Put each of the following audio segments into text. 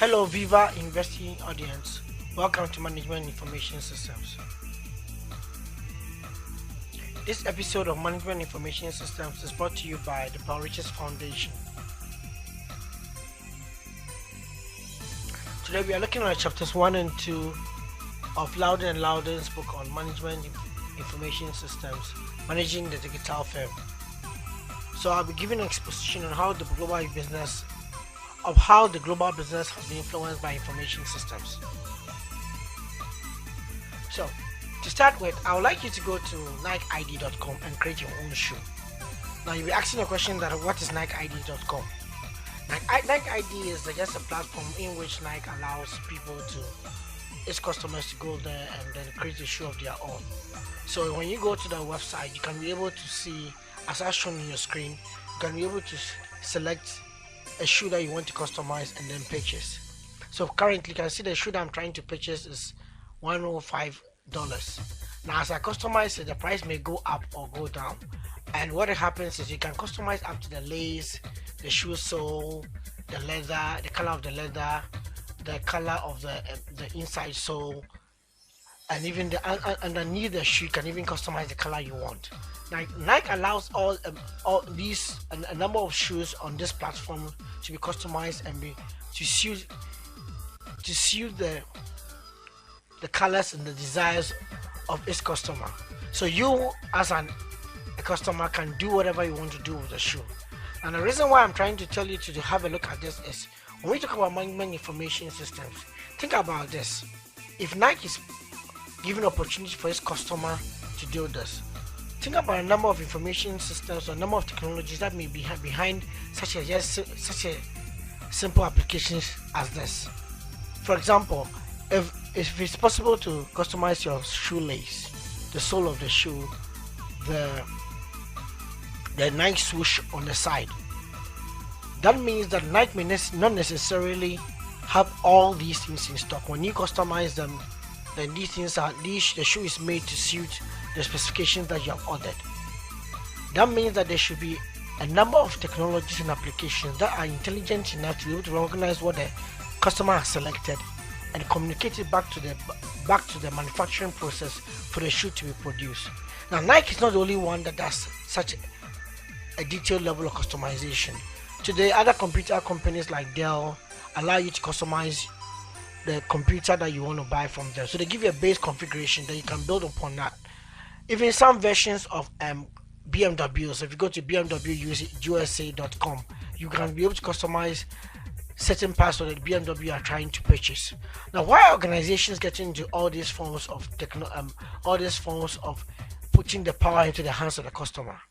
Hello Viva Investing audience, welcome to Management Information Systems. This episode of Management Information Systems is brought to you by the Paul Richards Foundation. Today we are looking at chapters 1 and 2 of Loudon and Loudon's book on Management Information Systems, Managing the Digital Firm. So I'll be giving an exposition on how the global business has been influenced by information systems. So, to start with, I would like you to go to NikeID.com and create your own shoe. Now you'll be asking a question that what is NikeID.com? Nike ID is just a platform in which Nike allows its customers to go there and then create a shoe of their own. So when you go to the website, you can be able to see, as shown on your screen, you can be able to select a shoe that you want to customize and then purchase. So currently you can see the shoe that I'm trying to purchase is $105. Now as I customize it, the price may go up or go down, and what happens is you can customize up to the lace, the shoe sole, the leather, the color of the leather, the color of the inside sole, and even underneath the shoe you can even customize the color you want. Now Nike allows all these a number of shoes on this platform to be customized and to suit the colors and the desires of its customer. So you as a customer can do whatever you want to do with the shoe. And the reason why I'm trying to tell you to have a look at this is when we talk about management information systems, think about this. If Nike is giving opportunity for its customer to do this, think about a number of information systems or a number of technologies that may be behind such a simple applications as this. For example, if it's possible to customize your shoelace, the sole of the shoe, the Nike swoosh on the side, that means that Nike may not necessarily have all these things in stock. When you customize them, then the shoe is made to suit the specifications that you have ordered. That means that there should be a number of technologies and applications that are intelligent enough to be able to recognize what the customer has selected and communicate it back to the manufacturing process for the shoe to be produced. Now Nike is not the only one that does such a detailed level of customization. Today other computer companies like Dell allow you to customize the computer that you want to buy from them. So they give you a base configuration that you can build upon that. Even some versions of BMW, so if you go to BMWUSA.com, you can be able to customize certain parts of the BMW you are trying to purchase. Now, why are organizations getting into all these forms of putting the power into the hands of the customer?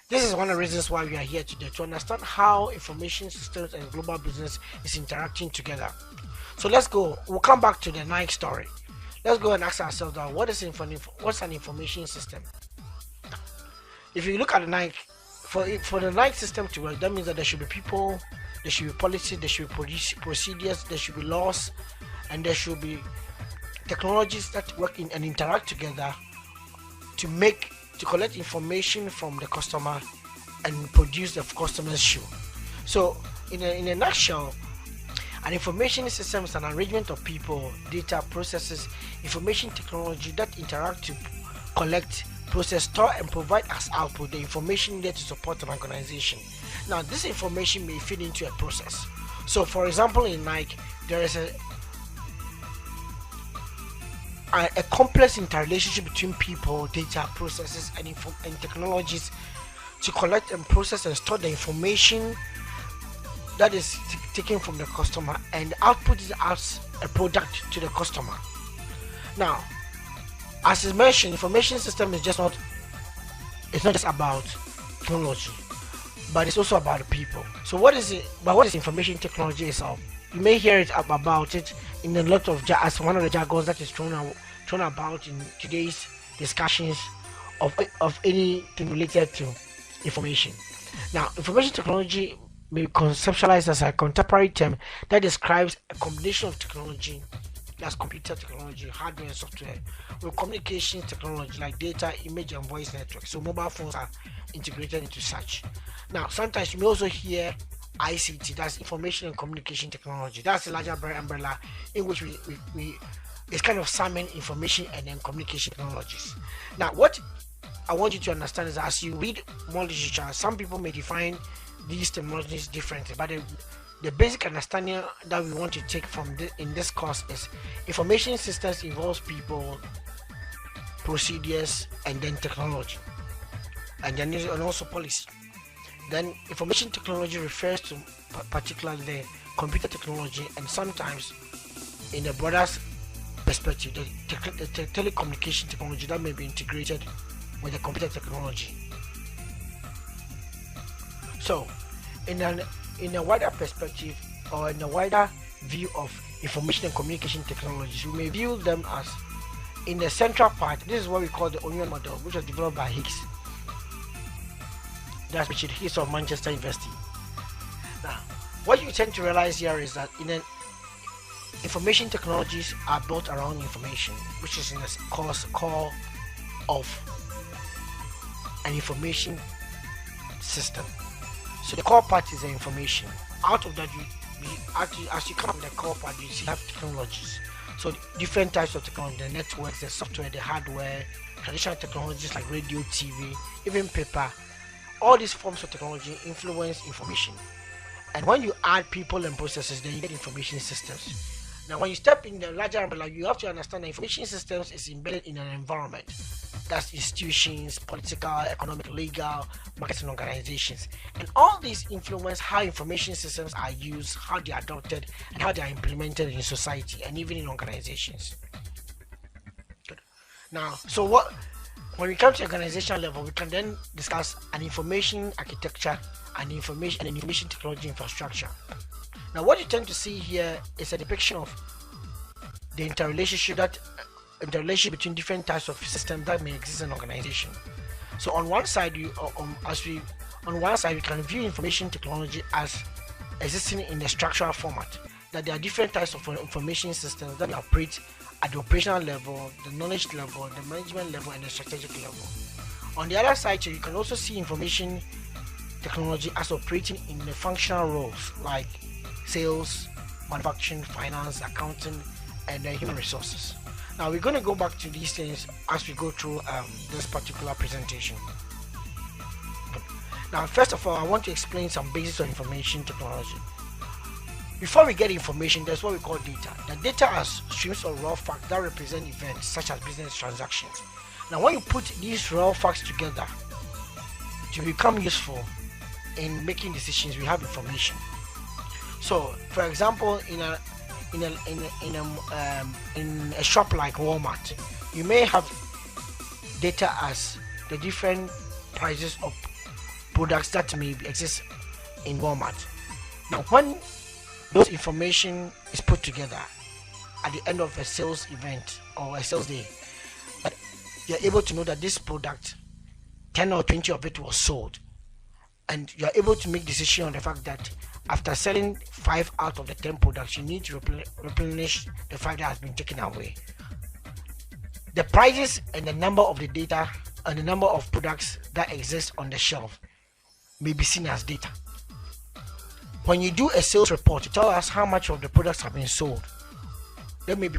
This is one of the reasons why we are here today, to understand how information systems and global business is interacting together. So let's go. We'll come back to the Nike story. Let's go and ask ourselves that what's an information system? If you look at the Nike, for the Nike system to work, that means that there should be people, there should be policy, there should be procedures, there should be laws, and there should be technologies that work in and interact together to collect information from the customer and produce the customer's shoe. So in a nutshell, an information system is an arrangement of people, data, processes, information technology that interact to collect, process, store, and provide as output the information needed to support an organization. Now, this information may feed into a process. So, for example, in Nike, there is a complex interrelationship between people, data, processes, and technologies to collect and process and store the information that is taken from the customer and output it as a product to the customer. Now, as is mentioned, information system is not just about technology, but it's also about the people. So what is it? But what is information technology itself? You may hear it about it in a lot of as one of the jargons that is thrown about in today's discussions of anything related to information. Now, information technology may be conceptualized as a contemporary term that describes a combination of technology, that's computer technology, hardware and software, with communication technology like data, image and voice networks. So mobile phones are integrated into such. Now sometimes you may also hear ICT, that's information and communication technology. That's the larger umbrella in which we it's kind of summing information and then communication technologies. Now, what I want you to understand is that as you read more literature, some people may define these technologies differently, but the basic understanding that we want to take from in this course is information systems involves people, procedures, and then technology, and also policy. Then information technology refers to particularly the computer technology, and sometimes in a broader perspective, the telecommunication technology that may be integrated with the computer technology. So, in a wider perspective, or in a wider view of information and communication technologies, we may view them as in the central part. This is what we call the onion model, which was developed by Higgs. That's Richard Higgs of Manchester University. Now, what you tend to realize here is that information technologies are built around information, which is in the core of an information system. So the core part is the information. Out of that, as you come to the core part, you have technologies. So different types of technology: the networks, the software, the hardware, traditional technologies like radio, TV, even paper. All these forms of technology influence information. And when you add people and processes, then you get information systems. Now, when you step in the larger umbrella, you have to understand that information systems is embedded in an environment. That's institutions, political, economic, legal, marketing organizations. And all these influence how information systems are used, how they are adopted, and how they are implemented in society and even in organizations. Good. Now, so when we come to organizational level, we can then discuss an information architecture and information technology infrastructure. Now, what you tend to see here is a depiction of the interrelationship between different types of systems that may exist in an organization. So, on one side, we can view information technology as existing in a structural format. That there are different types of information systems that operate at the operational level, the knowledge level, the management level, and the strategic level. On the other side, you can also see information technology as operating in the functional roles like sales, manufacturing, finance, accounting, and human resources. Now we're going to go back to these things as we go through this particular presentation. Now, first of all, I want to explain some basics of information technology. Before we get information, there's what we call data. The data are streams of raw facts that represent events such as business transactions. Now, when you put these raw facts together to become useful in making decisions, we have information. So, for example, in a shop like Walmart, you may have data as the different prices of products that may exist in Walmart. Now, when those information is put together at the end of a sales event or a sales day, but you're able to know that this product, 10 or 20 of it was sold, and you're able to make decision on the fact that after selling 5 out of the 10 products, you need to replenish the 5 that has been taken away. The prices and the number of the data and the number of products that exist on the shelf may be seen as data. When you do a sales report to tell us how much of the products have been sold, there may be